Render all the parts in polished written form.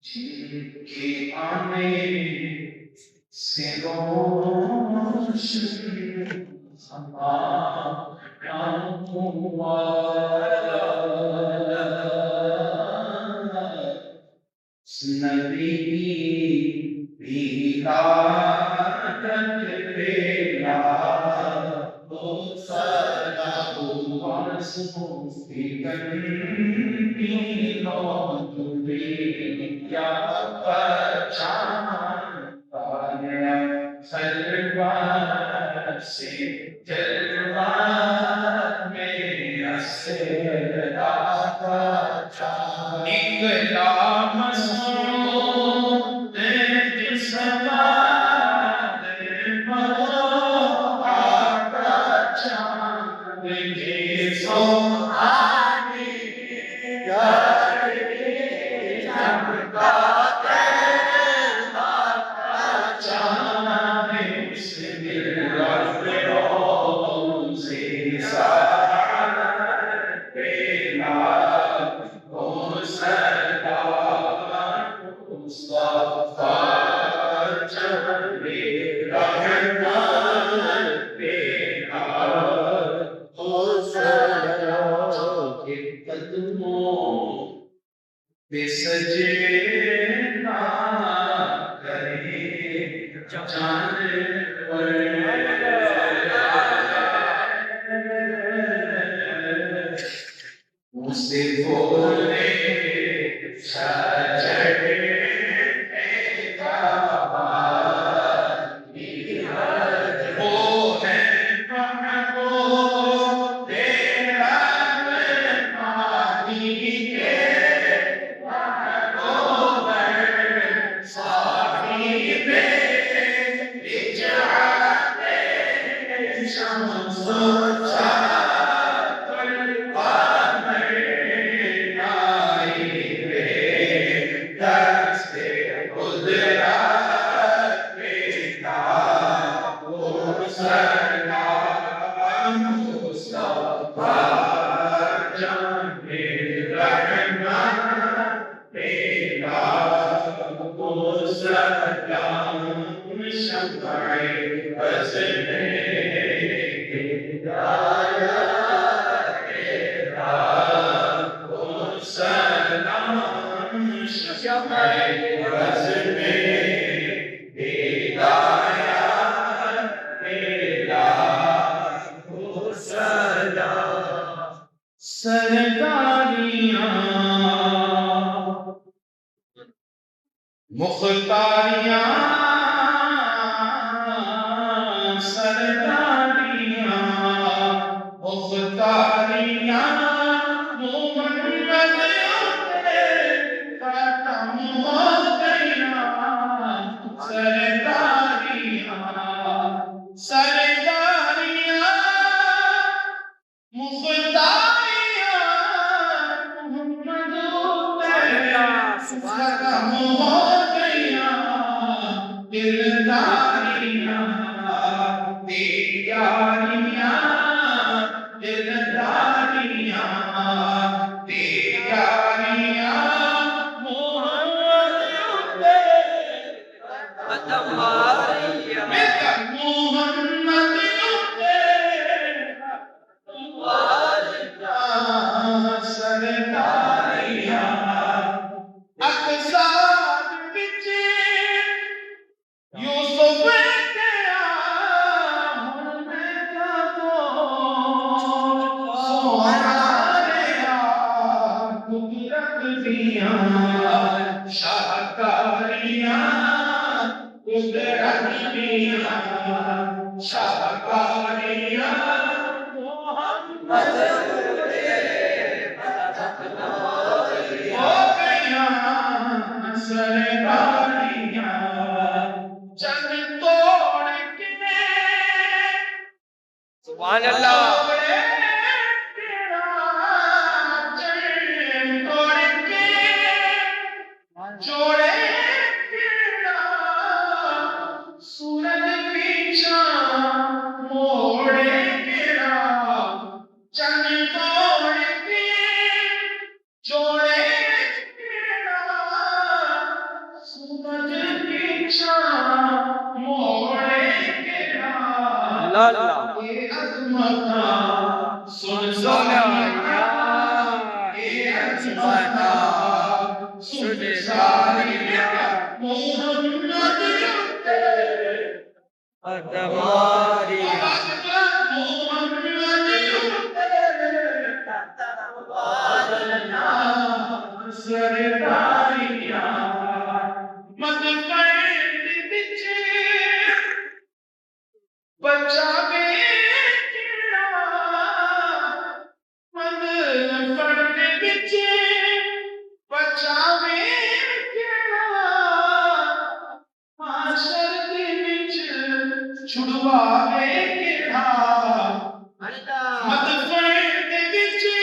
जिनकी आने से रोशन हमारा हुआ नबी विलादत पेला हो सदा हुआ सुफिकन पीनो तुबी क्या पहचानता है सलवा से जलवा में असरा निकला मसूद जिस्मात आका चांद के सोहानी करके चमका चांद उसने रोज़े सार पेला हो सदा मुस्तफा चले रहमत पेला हो सदा के कदमों पे सजदा करे जानवर उसे बोले सजदे वो है महबूब तेरा पानी के महबूब साहिबे इजाते शम्सो सरदारियां मुख्तारियां सरदारियां मुख्तारियां मोहम्मद खत्म हो गया सरदारियां सरदारियां मुख्तारियां मोहम्मद खत्म हो गया दिलदारियां दीदारियां दिलदारियां दीदारियां मोहम्मद खत्म मोहम्मद सरदारियां अक़साद विच यूसुफ गया हुण मैं सोहरा रहा कुदरत दियां शाहकारियां कुदरत दियां शाहकारियां मोहम्मद सरदारियां चंद तोड़ के सुभान अल्लाह सुन सारिया अजमाना सुन सारिया मोहम्मद अतवारी मोहम्मद सरदारिया मत पैंट बिचे बचावे किड़ा मत पैंट बिचे बचावे किड़ा माशर दे विच छुड़वावे किड़ा मत पैंट बिचे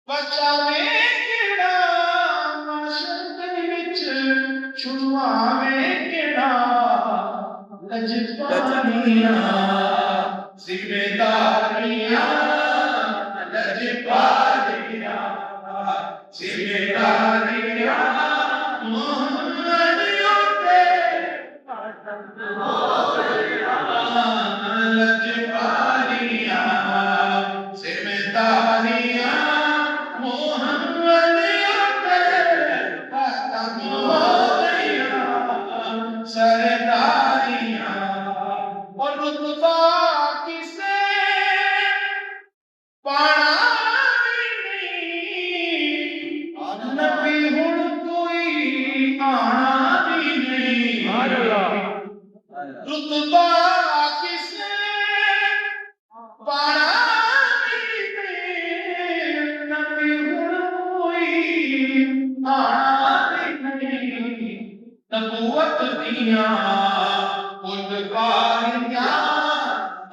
बचावे किड़ा माशर दे विच छुड़वावे किड़ा लजपानियां जिम्मेदारियां लजपानियां जिम्मेदारियां मोहम्मद पे लजपानियां जिम्मेदारियां मोहम्मद पे खत्म हो गया सरदारियां और रुतबा किसे पाना नहीं नबी हुण कोई आना भी नहीं रुतबा किसे पाना नहीं नबी हुण कोई आना भी नहीं नबूवत दिया कुलबारियां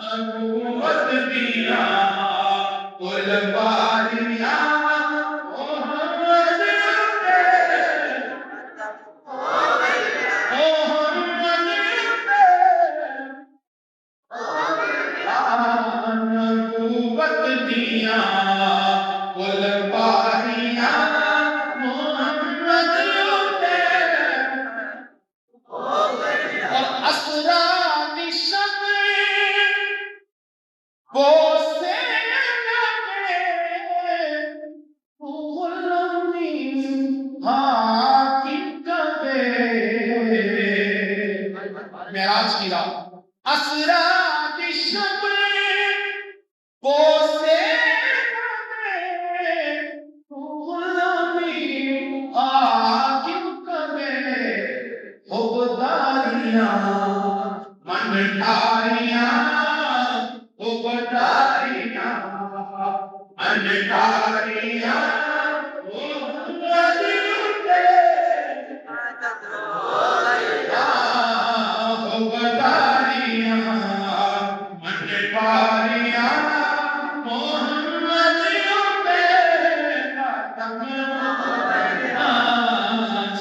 नबूवत दिया कुलबारियां मोहम्मद पे मोहम्मद पे नबूवत दिया कुलबारियां मोहम्मद पे और असरा की शक्ल वो से लगे गुलामी हाकिम कबे मेराज की रात असरा की शक्ल वो से लगे गुलामी हाकिम कबे होदारियां मनठारियां होदारियां मनठारियां मोहम्मद पे होदारियां मनठारियां मोहम्मद पे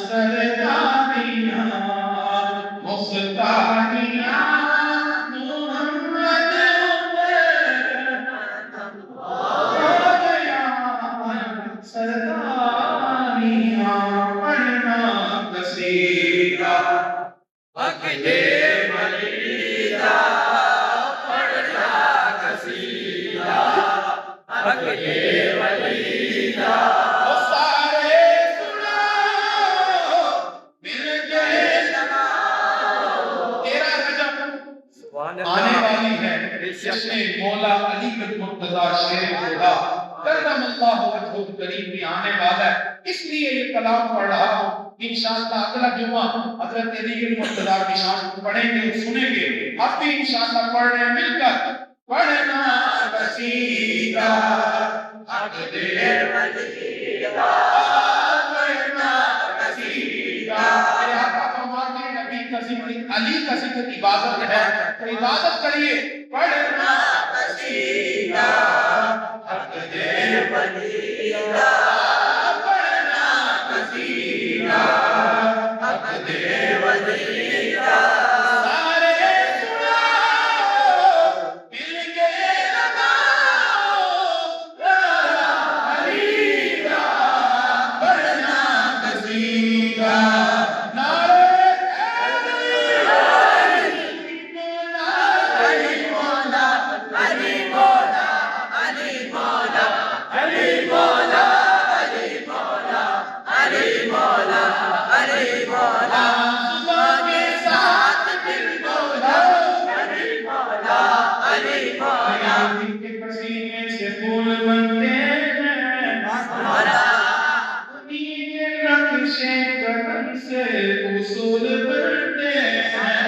सरदारियां मुख्तारियां मोहम्मद पे हो गया सरदारियां पढ़ना कसीदा हक दे वलीदा पढ़ना कसीदा हक दे वलीदा सारे सुनो मिल गए तेरा रजब आने वाली है जिसमें मौला अली बिन मुर्तजा शेर खुदा करमल्लाहु वजहुल करीम भी आने वाला है इसलिए ये कलाम पढ़ रहा हूं इंशाअल्लाह अगला जुमा हजरत अली बिन मुर्तजा की शान को पढ़ेंगे और सुनेंगे अब भी इंशाअल्लाह पढ़ रहे हैं मिलकर पढ़ना कसीदा हक दे वलीदा पढ़ना कसीदा ये आका फरमाते हैं नबी का जिक्र अली का जिक्र इबादत है तो इबादत करिए पढ़ना कसीदा हक दे वलीदा पढ़ना कसीदा हक दे वलीदा सारे सुनो मिल के लगाओ अलीदा पढ़ना कसीदा नारे अली मौला अली मौला बनते हैं, उन्हीं के नक्शे कदम से उसूल बनते हैं।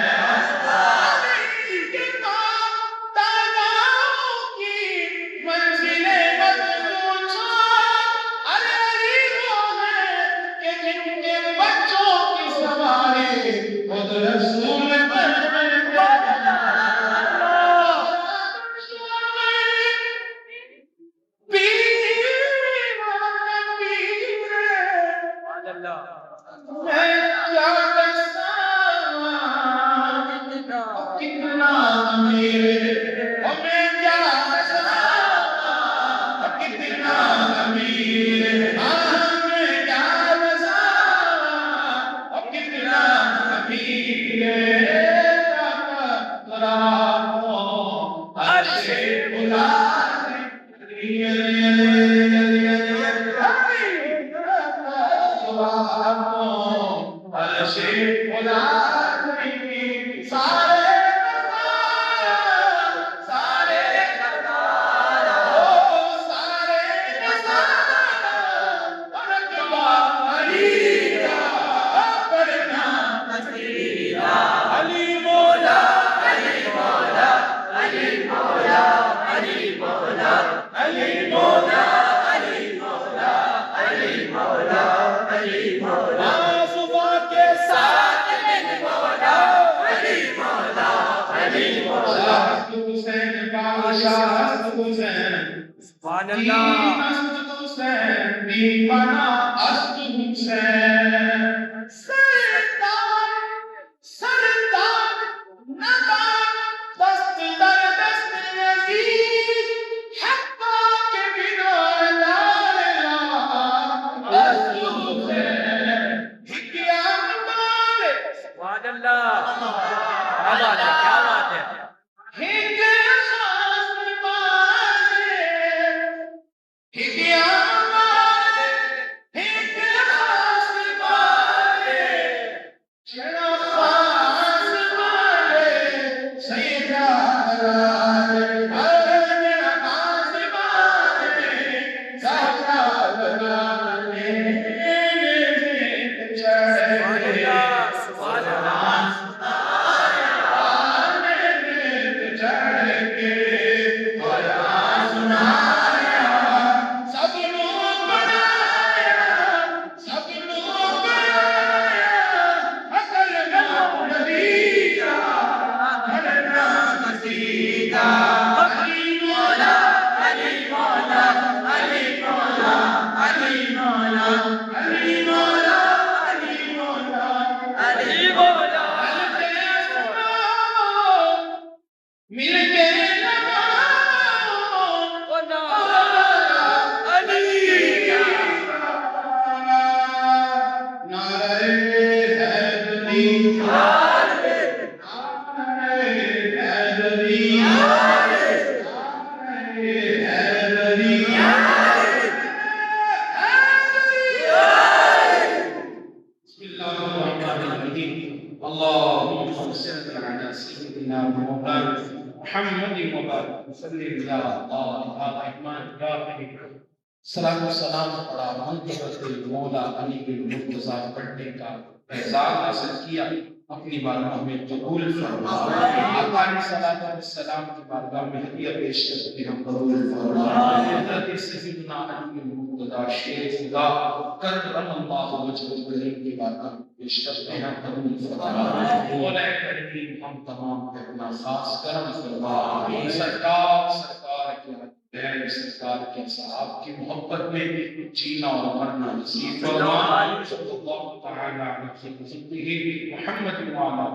कितना मेरे हमें क्या कितना अमीर हमें क्या बसा कितना अमीर अर्शे बुला अर्शे बुला सलाम पढ़ा मौला अली बिन मुर्तज़ा पढ़ने का एहसास हासिल किया। अपनी बारगाह में कबूल फरमा। आका अलैहि सलाम की बारगाह में हदिया पेश करके हम कबूल फरमा। हज़रत सय्यदना अली बिन मुर्तज़ा शेर खुदा करमल्लाहु वजहहु करीम की बारगाह में पेश करते हैं, कबूल फरमा। मौला करीम हम तमाम पे अपना खास करम फरमा। सरकार सरकार के साहब की मोहब्बत में जीना और मरना नसीब फरमा। सल्लल्लाहु तआला अलैहि वसल्लम मोहम्मद व आला